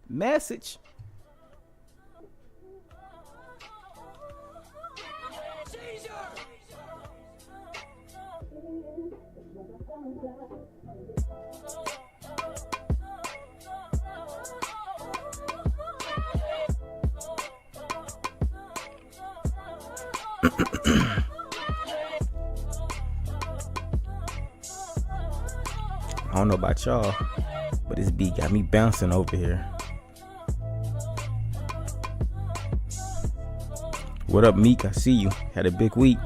Message. I don't know about y'all, but this beat got me bouncing over here. What up, Meek? I see you. Had a big week.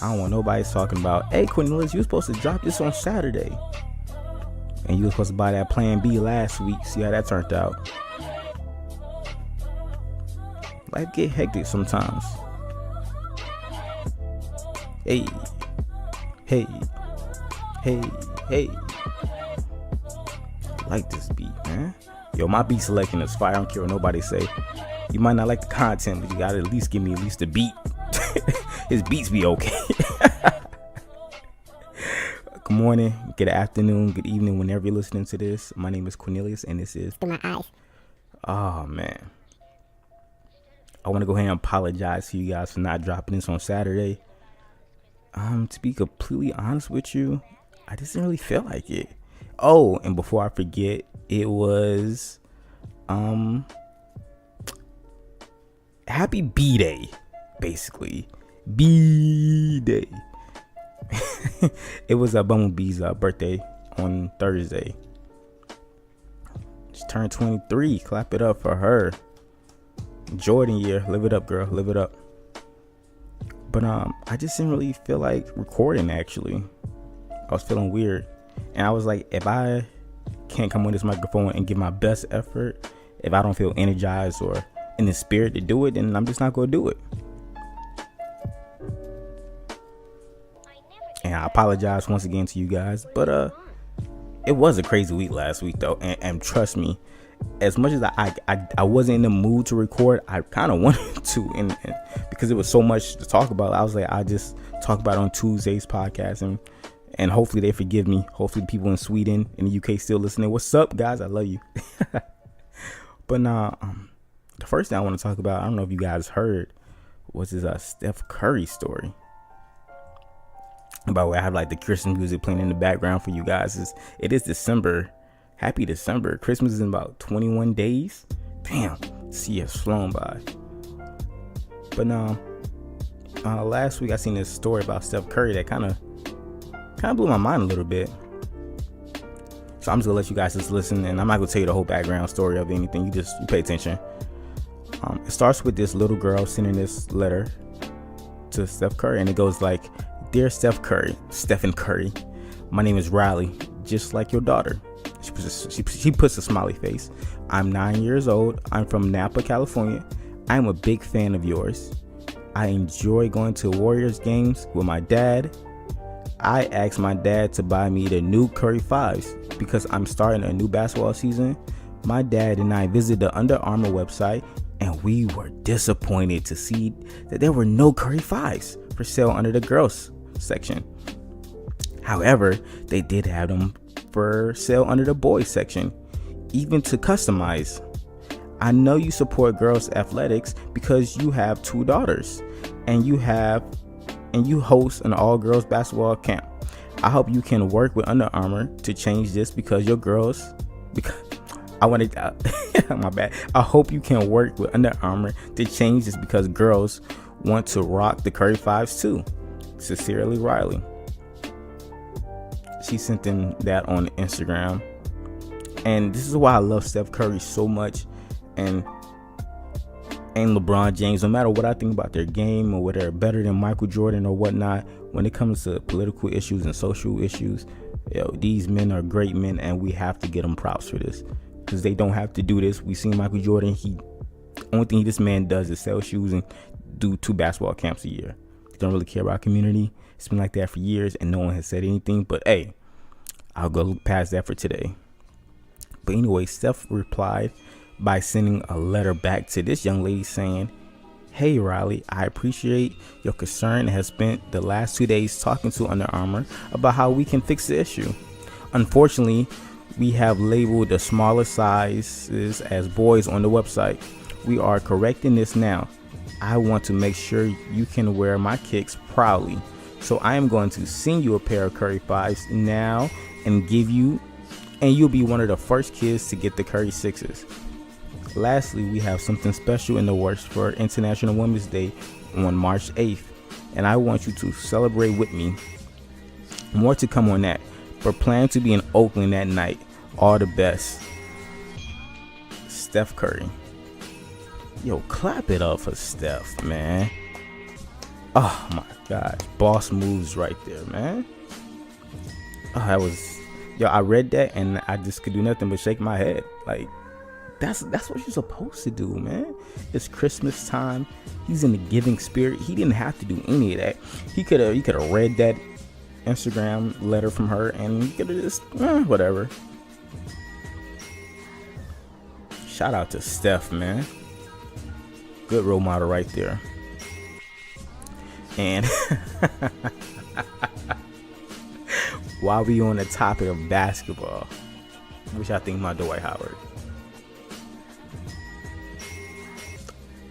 I don't want nobody talking about, hey, Cornelius, you were supposed to drop this on Saturday. And you were supposed to buy that Plan B last week. See how that turned out. Life get hectic sometimes. Hey, hey, hey, hey. I like this beat, man. Yo, my beat selection is fire. I don't care what nobody say. You might not like the content, but you gotta at least give me at least the beat. His beats be okay. Good morning, good afternoon, good evening, whenever you're listening to this. My name is Cornelius, and this is Through My Eyes. Oh man, I want to go ahead and apologize to you guys for not dropping this on Saturday. To be completely honest with you, I just didn't really feel like it. Oh, and before I forget, it was Happy B-Day, basically. B-Day. It was Bumblebee's birthday on Thursday. She turned 23. Clap it up for her. Jordan year. Live it up, girl. Live it up. But I just didn't really feel like recording, actually. I was feeling weird. And I was like, if I can't come on this microphone and give my best effort, if I don't feel energized or in the spirit to do it, then I'm just not going to do it. And I apologize once again to you guys. But it was a crazy week last week, though. And trust me, as much as I wasn't in the mood to record, I kind of wanted to, and because it was so much to talk about, I was like, I just talk about it on Tuesday's podcast, and hopefully they forgive me. Hopefully the people in Sweden and the UK still listening. What's up, guys? I love you. But the first thing I want to talk about, I don't know if you guys heard, was this Steph Curry story. By the way, I have like the Christmas music playing in the background for you guys. It is December. Happy December. Christmas is in about 21 days. Damn, see, it's flown by. But last week I seen this story about Steph Curry that kind of blew my mind a little bit. So I'm just gonna let you guys just listen, and I'm not gonna tell you the whole background story of anything. You pay attention. It starts with this little girl sending this letter to Steph Curry, and it goes like, "Dear Stephen Curry, my name is Riley, just like your daughter." She puts a smiley face. "I'm 9 years old. I'm from Napa, California. I'm a big fan of yours. I enjoy going to Warriors games with my dad. I asked my dad to buy me the new Curry 5s because I'm starting a new basketball season. My dad and I visited the Under Armour website, and we were disappointed to see that there were no Curry 5s for sale under the girls section. However, they did have them for sale under the boys section, even to customize. I know you support girls athletics because you have 2 daughters, and you host an all-girls basketball camp. I hope you can work with Under Armour to change this because your girls, my bad. I hope you can work with Under Armour to change this because girls want to rock the Curry 5s too. Sincerely, Riley." She sent in that on Instagram, and this is why I love Steph Curry so much, and LeBron James. No matter what I think about their game or whether they're better than Michael Jordan or whatnot, when it comes to political issues and social issues, these men are great men, and we have to get them props for this because they don't have to do this. We seen Michael Jordan. Only thing this man does is sell shoes and do 2 basketball camps a year. He don't really care about community. It's been like that for years, and no one has said anything. But hey, I'll go look past that for today. But anyway, Steph replied by sending a letter back to this young lady saying, "Hey Riley, I appreciate your concern and have spent the last 2 days talking to Under Armour about how we can fix the issue. Unfortunately, we have labeled the smaller sizes as boys on the website. We are correcting this now. I want to make sure you can wear my kicks proudly. So I am going to send you a pair of Curry 5s now and you'll be one of the first kids to get the Curry 6s. Lastly, we have something special in the works for International Women's Day on March 8th, and I want you to celebrate with me. More to come on that, but plan to be in Oakland that night. All the best, Steph Curry. Yo, clap it up for Steph, man. Oh my God, boss moves right there, man. Oh, I read that and I just could do nothing but shake my head. Like, that's what you're supposed to do, man. It's Christmas time. He's in the giving spirit. He didn't have to do any of that. He could have read that Instagram letter from her and he could have just whatever. Shout out to Steph, man. Good role model right there. And while we on the topic of basketball, what y'all think about Dwight Howard?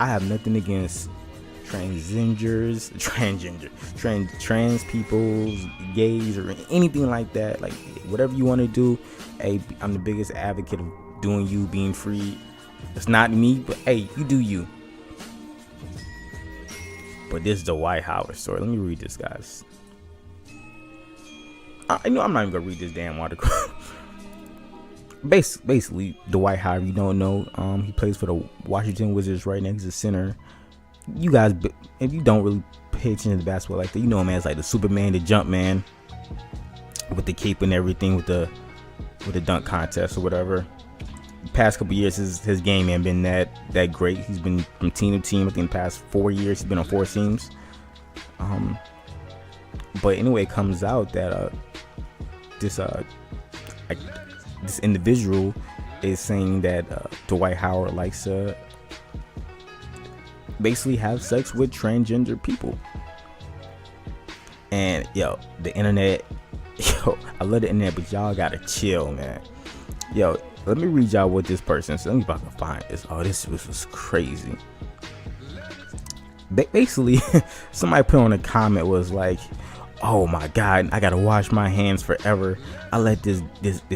I have nothing against trans people, gays, or anything like that. Like, whatever you want to do. Hey, I'm the biggest advocate of doing you, being free. It's not me, but hey, you do you. But this is the Dwight Howard story. Let me read this, guys. I know I'm not even gonna read this damn article. Basically, Dwight Howard, you don't know, he plays for the Washington Wizards right now. He's a center. You guys, if you don't really pay attention to basketball like that, you know him as like the Superman, the jump man, with the cape and everything, with the dunk contest or whatever. The past couple years, his game ain't been that great. He's been from team to team. I think the past 4 years, he's been on 4 teams. But anyway, it comes out that this individual is saying that Dwight Howard likes to basically have sex with transgender people. And the internet, I love the internet, but y'all gotta chill, man. Let me read y'all what this person said. Let me see if I can find this. Oh, this was crazy. Basically, somebody put on a comment was like, "Oh my God, I gotta wash my hands forever. I let this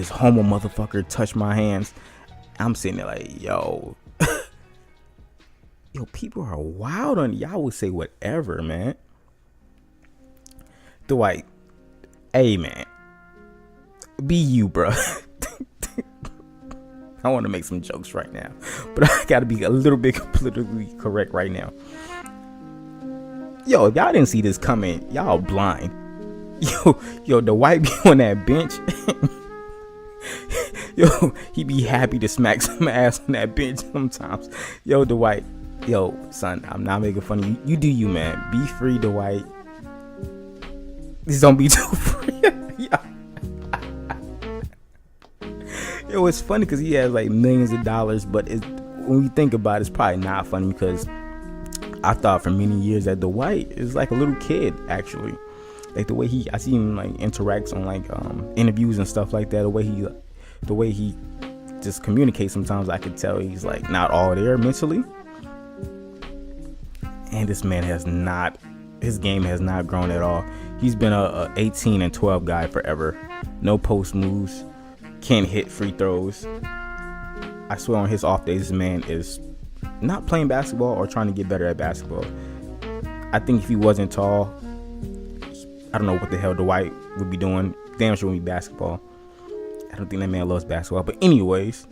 homo motherfucker touch my hands." I'm sitting there like, yo, people are wild on y'all. Would say whatever, man. Dwight, hey man, be you, bro. I want to make some jokes right now, but I gotta be a little bit politically correct right now. If y'all didn't see this coming, y'all blind. The white be on that bench. He be happy to smack some ass on that bench sometimes. The white, son, I'm not making fun of you. You do you, man. Be free, the white. Just don't be too free. It's funny because he has like millions of dollars, but when you think about it, it's probably not funny because I thought for many years that Dwight is like a little kid, actually. Like the way I see him like interacts on like interviews and stuff like that. The way he just communicates, sometimes I could tell he's like not all there mentally. And this man his game has not grown at all. He's been a 18 and 12 guy forever. No post moves. Can't hit free throws. I swear on his off days, this man is not playing basketball or trying to get better at basketball. I think if he wasn't tall, I don't know what the hell Dwight would be doing. Damn sure would be basketball. I don't think that man loves basketball. But anyways,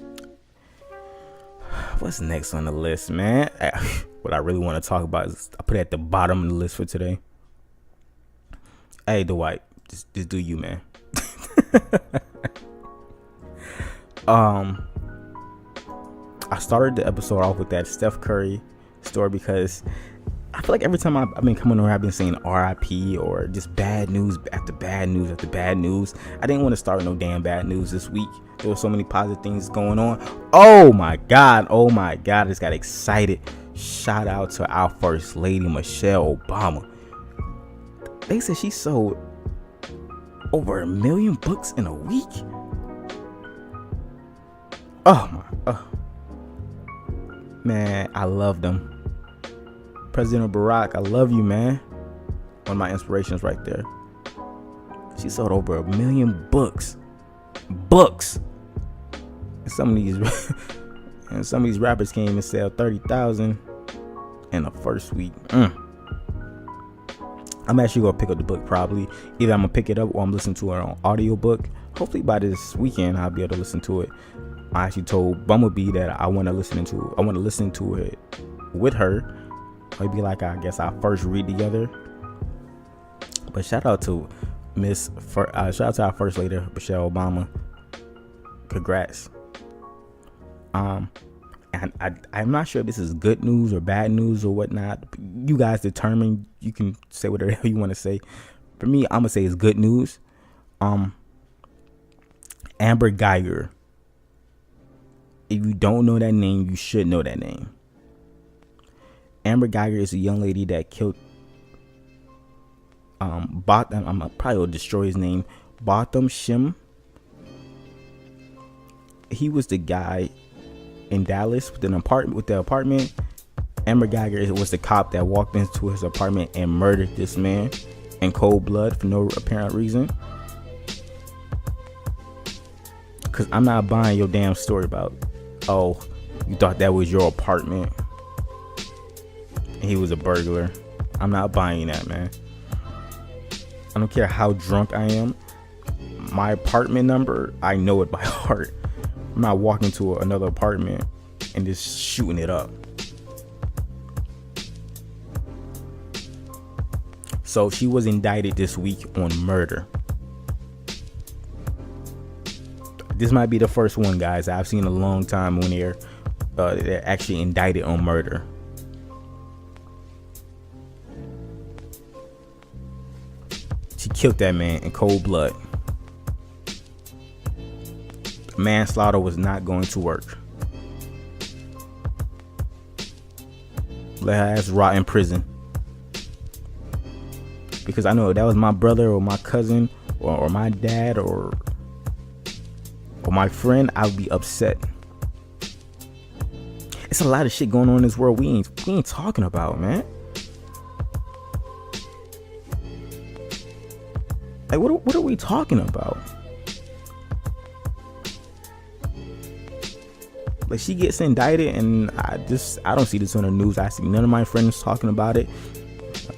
what's next on the list, man? What I really want to talk about is I put it at the bottom of the list for today. Hey, Dwight, just do you, man. I started the episode off with that Steph Curry story because I feel like every time I've been coming over, I've been saying RIP or just bad news after bad news after bad news. I didn't want to start with no damn bad news this week. There were so many positive things going on. Oh my God. I just got excited. Shout out to our First Lady, Michelle Obama. They said she's so Over 1 million books in a week? Oh my, man, I love them. President Barack, I love you, man. One of my inspirations right there. She sold over 1 million books. And some of these rappers can't even sell 30,000 in the first week. I'm actually gonna pick up the book probably. Either I'm gonna pick it up or I'm listening to it on audiobook. Hopefully by this weekend I'll be able to listen to it. I actually told Bumblebee that I want to listen to it with her. It'd be like, I guess, our first read together. But shout out to shout out to our first lady, Michelle Obama. Congrats. And I'm not sure if this is good news or bad news or whatnot. You guys determine. You can say whatever you want to say. For me, I'm gonna say it's good news. Amber Geiger. If you don't know that name, you should know that name. Amber Geiger is a young lady that killed Botham. I'm probably will destroy his name. Botham Shem. He was the guy in Dallas with the apartment. Amber Geiger was the cop that walked into his apartment and murdered this man in cold blood for no apparent reason. Cause I'm not buying your damn story about, oh, you thought that was your apartment and he was a burglar. I'm not buying that, man. I don't care how drunk I am. My apartment number, I know it by heart. I'm not walking to another apartment and just shooting it up. So she was indicted this week on murder. This might be the first one, guys, I've seen in a long time when they're actually indicted on murder. She killed that man in cold blood. Manslaughter was not going to work. Let her ass rot in prison. Because I know if that was my brother or my cousin or my dad or my friend, I would be upset. It's a lot of shit going on in this world we ain't talking about, man. Like, what are we talking about? Like, she gets indicted and I don't see this on the news. I see none of my friends talking about it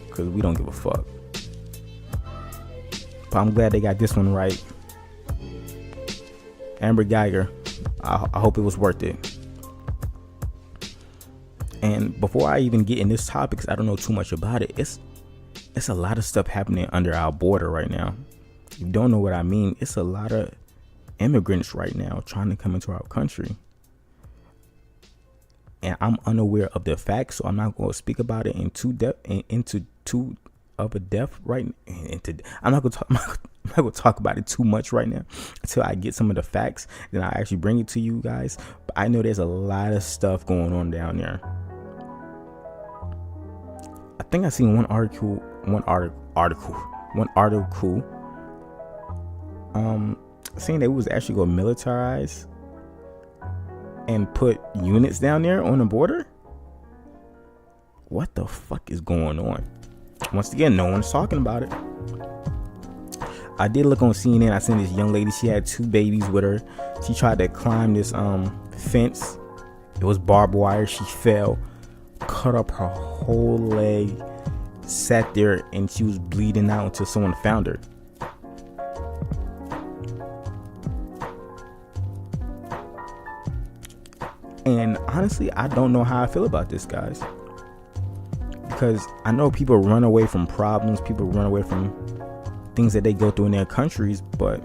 because we don't give a fuck. But I'm glad they got this one right. Amber Geiger, I hope it was worth it. And before I even get in this topic, because I don't know too much about it, it's a lot of stuff happening under our border right now. If you don't know what I mean, it's a lot of immigrants right now trying to come into our country. And I'm unaware of the facts, so I'm not going to speak about it into too of a depth right. I'm not going to talk about it too much right now until I get some of the facts. Then I actually bring it to you guys. But I know there's a lot of stuff going on down there. I think I seen one article saying that it was actually going to militarize and put units down there on the border. What the fuck is going on? Once again, no one's talking about it. I did look on CNN. I seen this young lady. She had 2 babies with her. She tried to climb this fence. It was barbed wire. She fell, cut up her whole leg, sat there, and she was bleeding out until someone found her. And honestly, I don't know how I feel about this, guys. Because I know people run away from problems. People run away from things that they go through in their countries. But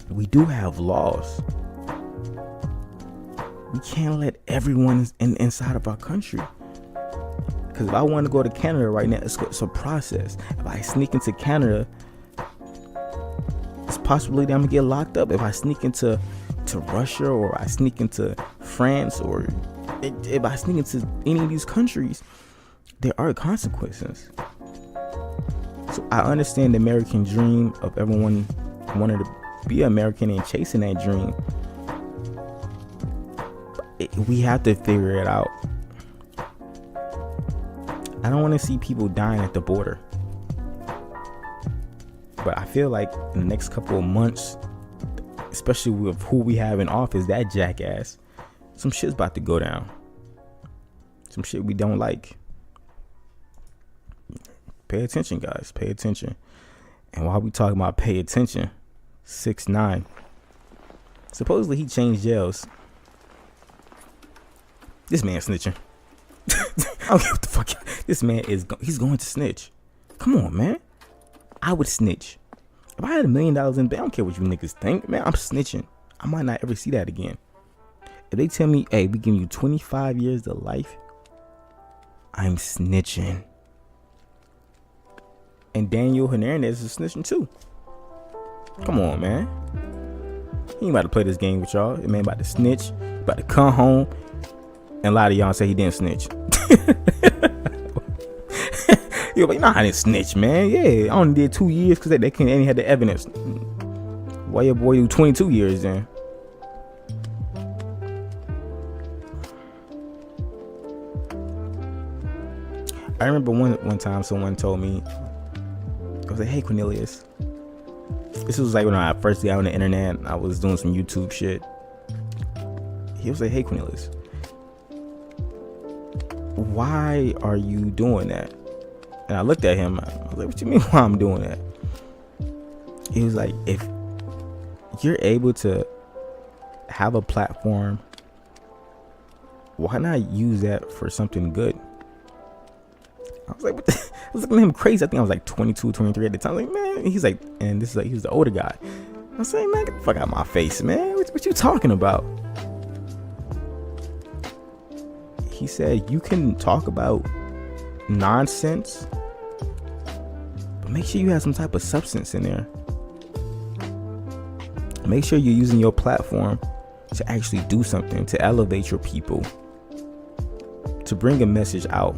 we do have laws. We can't let everyone inside of our country. Because if I want to go to Canada right now, it's a process. If I sneak into Canada, it's possibly that I'm going to get locked up. If I sneak into Russia, or I sneak into France, or if I sneak into any of these countries, there are consequences. So I understand the American dream of everyone wanting to be American and chasing that dream. We have to figure it out. I don't want to see people dying at the border. But I feel like in the next couple of months, especially with who we have in office, that jackass, some shit's about to go down. Some shit we don't like. Pay attention, guys. Pay attention. And while we talking about pay attention, 6ix9ine. Supposedly he changed jails. This man snitching. I don't care what the fuck. This man he's going to snitch. Come on, man. I would snitch. If I had $1 million in bank, I don't care what you niggas think, man. I'm snitching. I might not ever see that again. If they tell me, hey, we give you 25 years to life, I'm snitching. And Daniel Hernandez is snitching too. Come on, man. He ain't about to play this game with y'all. The man about to snitch, about to come home, and a lot of y'all say he didn't snitch. Yo, but I didn't snitch, man. Yeah, I only did 2 years because they ain't had the evidence. Why your boy do 22 years then? I remember one time someone told me, I was like, hey Cornelius. This was like when I first got on the internet. I was doing some YouTube shit. He was like, hey Cornelius, why are you doing that? And I looked at him. I was like, what you mean why I'm doing that? He was like, if you're able to have a platform, why not use that for something good? I was like, what the? I was looking at him crazy. I think I was like 22, 23 at the time. I was like, man, he's like, and this is like, he was the older guy. I was like, man, get the fuck out of my face, man. What you talking about? He said, you can talk about nonsense, but make sure you have some type of substance in there. Make sure you're using your platform to actually do something, to elevate your people, to bring a message out,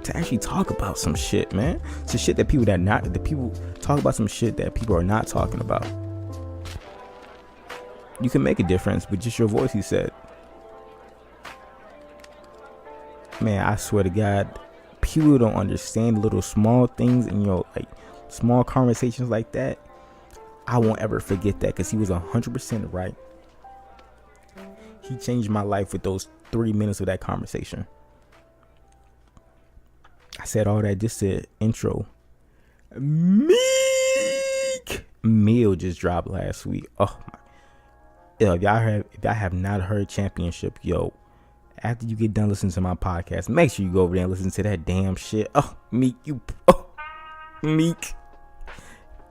to actually talk about some shit, man. Some shit that people talk about, some shit that people are not talking about. You can make a difference with just your voice, he said. Man, I swear to God, people don't understand little small things in your, like, small conversations like that. I won't ever forget that, because he was 100% right. He changed my life with those 3 minutes of that conversation. I said all that just to intro. Meek Mill just dropped last week. Oh my! Yo, if y'all have not heard Championship, yo, after you get done listening to my podcast, make sure you go over there and listen to that damn shit. Oh, Meek, Meek.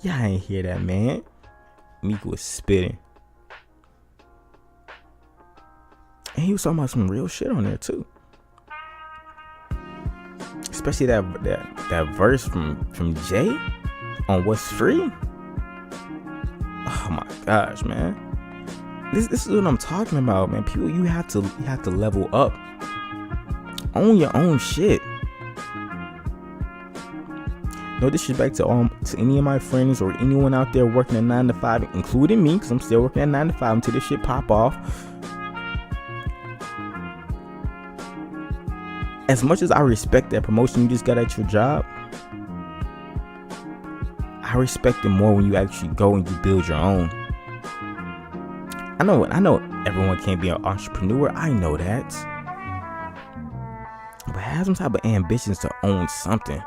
Y'all ain't hear that, man. Meek was spitting. And he was talking about some real shit on there too. Especially that verse from Jay on What's Free. Oh my gosh, man. This is what I'm talking about, man. People, you have to level up. Own your own shit. No disrespect to any of my friends or anyone out there working a 9 to 5, including me, because I'm still working at 9 to 5 until this shit pop off. As much as I respect that promotion you just got at your job, I respect it more when you actually go and you build your own. I know everyone can't be an entrepreneur. I know that. But have some type of ambitions to own something.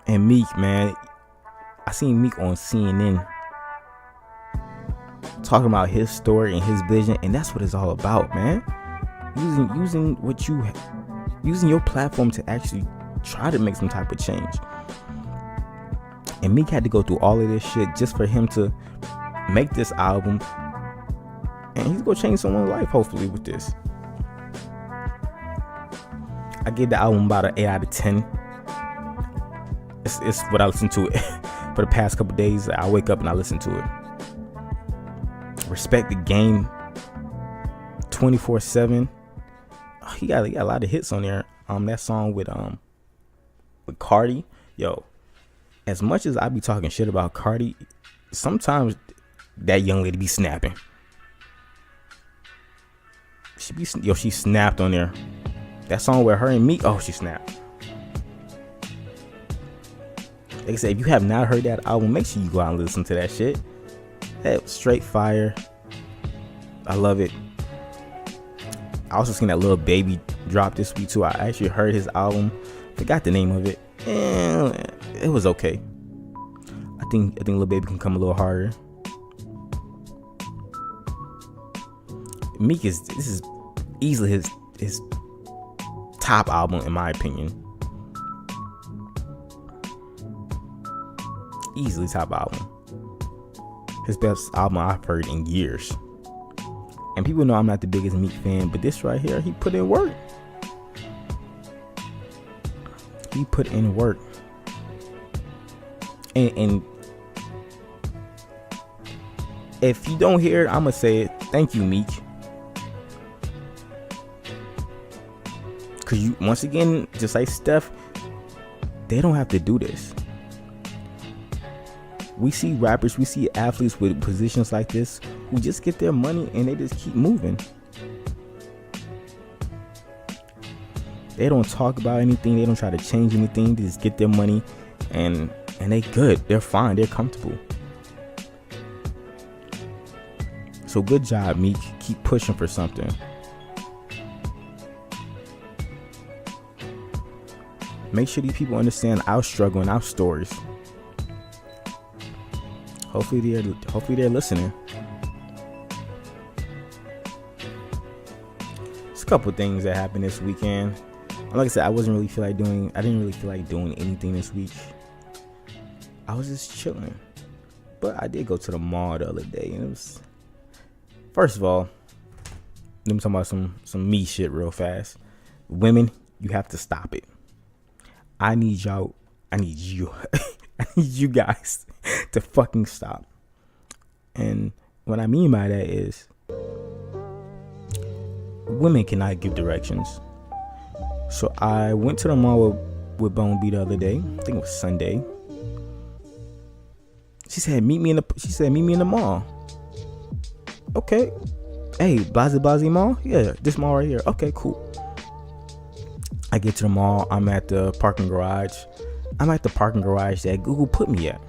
And Meek, man, I seen Meek on CNN talking about his story and his vision, and that's what it's all about, man. Using your platform to actually try to make some type of change. And Meek had to go through all of this shit just for him to make this album, and he's gonna change someone's life hopefully with this. I gave the album about an 8 out of 10. It's what I listen to it for the past couple days. I wake up and I listen to it. Respect the Game 24/7. He got a lot of hits on there. That song with with Cardi, yo, as much as I be talking shit about Cardi, sometimes that young lady be snapping. She snapped on there. That song with her and Meek, oh, she snapped. Like I said, if you have not heard that album, make sure you go out and listen to that shit. That straight fire. I love it. I also seen that Lil Baby drop this week too. I actually heard his album. Forgot the name of it. And it was okay. I think Lil Baby can come a little harder. Meek this is easily his top album in my opinion. Easily top album. His best album I've heard in years. And people know I'm not the biggest Meek fan, but this right here, he put in work. He put in work. And if you don't hear it, I'm gonna say it. Thank you, Meek. Cause you, once again, just like Steph, they don't have to do this. We see rappers, we see athletes with positions like this who just get their money and they just keep moving. They don't talk about anything. They don't try to change anything. They just get their money and they good. They're fine. They're comfortable. So good job, Meek. Keep pushing for something. Make sure these people understand our struggle and our stories. Hopefully they're listening. There's a couple things that happened this weekend. Like I said, I didn't really feel like doing anything this week. I was just chilling. But I did go to the mall the other day, and it was, first of all, let me talk about some me shit real fast. Women, you have to stop it. I need you I need you guys to fucking stop. And what I mean by that is, women cannot give directions. So I went to the mall with Bone B the other day. I think it was Sunday. She said, meet me in the mall. Okay. Hey, Blazy Mall? Yeah, this mall right here. Okay, cool. I get to the mall. I'm at the parking garage. I'm at the parking garage that Google put me at.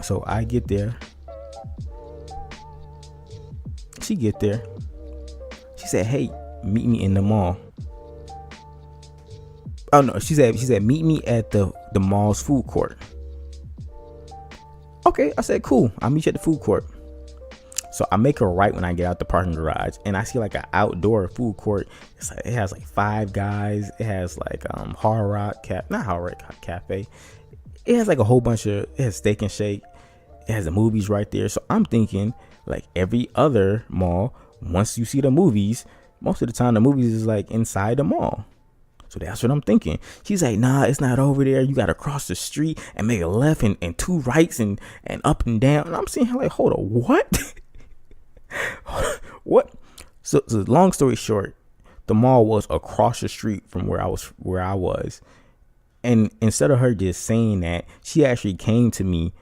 So I get there. She get there. She said, hey, meet me in the mall. Oh no, she said meet me at the mall's food court. Okay, I said cool. I'll meet you at the food court. So I make a right when I get out the parking garage, and I see like an outdoor food court. It has like Five Guys. It has like Hard Rock Cafe. It has like a whole bunch of. It has Steak and Shake. It has the movies right there. So I'm thinking, like every other mall, once you see the movies, most of the time the movies is like inside the mall. So that's what I'm thinking. She's like, nah, it's not over there. You got to cross the street and make a left and two rights and up and down. And I'm seeing her like, hold on, what? What? So long story short, the mall was across the street from where I was. And instead of her just saying that, she actually came to me.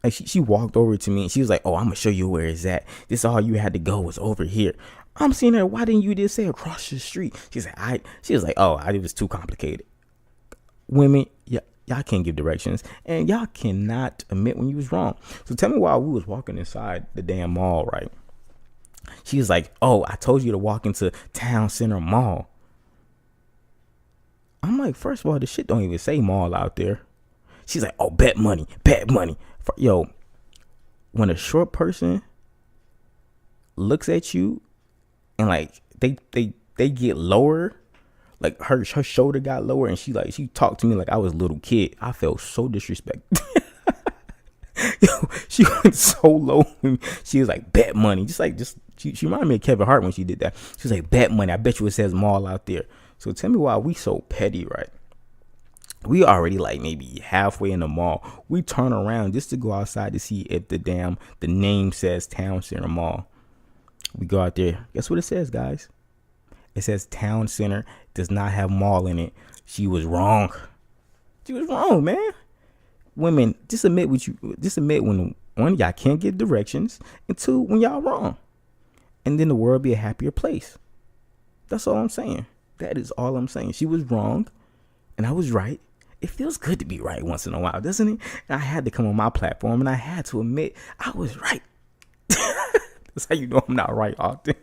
Like she walked over to me and she was like, oh, I'm gonna show you where it's at. This all you had to go was over here. I'm seeing her. Why didn't you just say across the street? She was like, oh, it was too complicated. Women, y'all can't give directions, and y'all cannot admit when you was wrong. So tell me why we was walking inside the damn mall, right? She was like, oh, I told you to walk into Town Center Mall. I'm like, first of all, the shit don't even say mall out there. She's like, oh, bet money. Yo, when a short person looks at you and like they get lower, like her shoulder got lower, and she talked to me like I was a little kid. I felt so disrespected. Yo, she went so low. She was like, bet money. She reminded me of Kevin Hart when she did that. She was like, bet money. I bet you it says mall out there. So tell me why we so petty, right? We already like maybe halfway in the mall. We turn around just to go outside to see if the name says Town Center Mall. We go out there. Guess what it says, guys? It says town center does not have mall in it. She was wrong. She was wrong, man. Women, just admit when one, y'all can't get directions, and two, when y'all wrong. And then the world be a happier place. That's all I'm saying. That is all I'm saying. She was wrong, and I was right. It feels good to be right once in a while, doesn't it? And I had to come on my platform, and I had to admit I was right. That's how you know I'm not right often.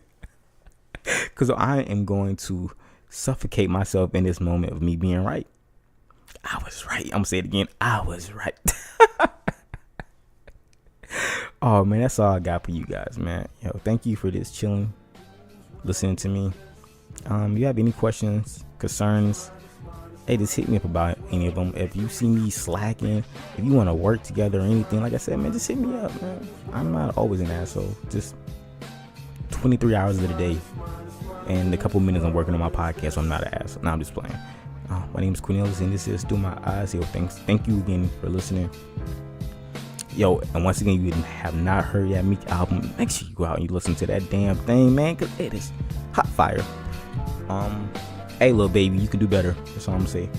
Because I am going to suffocate myself in this moment of me being right. I was right. I'm going to say it again. I was right. Oh, man, that's all I got for you guys, man. Yo, thank you for this chilling, listening to me. You have any questions, concerns, hey, just hit me up about any of them. If you see me slacking, if you want to work together or anything, like I said, man, just hit me up, man. I'm not always an asshole. Just 23 hours of the day and a couple minutes I'm working on my podcast, so I'm not an asshole. No, I'm just playing. My name is Cornelius, and this is Through My Eyes. Yo, thank you again for listening. Yo, and once again, you have not heard that Meek album, make sure you go out and you listen to that damn thing, man, because it is hot fire. Hey, little baby, you can do better. That's all I'm saying.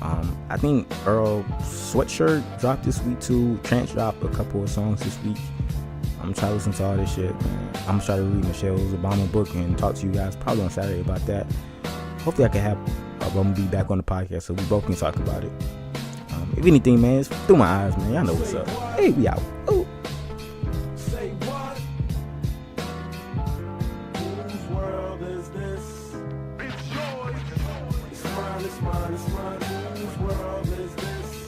I think Earl Sweatshirt dropped this week too. Trance dropped a couple of songs this week. I'm trying to listen to all this shit, man. I'm trying to read Michelle's Obama book and talk to you guys probably on Saturday about that. Hopefully I can have Obama be back on the podcast so we both can talk about it. If anything, man, it's Through My Eyes, man. Y'all know what's up. Hey, we out. Ooh. Say what? Whose world is this? It's yours. It's mine, it's mine, it's mine. Whose world is this?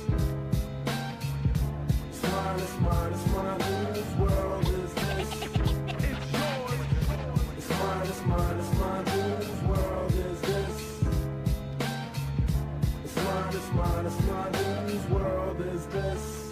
It's mine, it's mine, it's mine. Whose world is this? It's yours. It's mine, it's mine, it's mine. Whose world is this? It's mine, it's mine, it's mine. Whose world is this?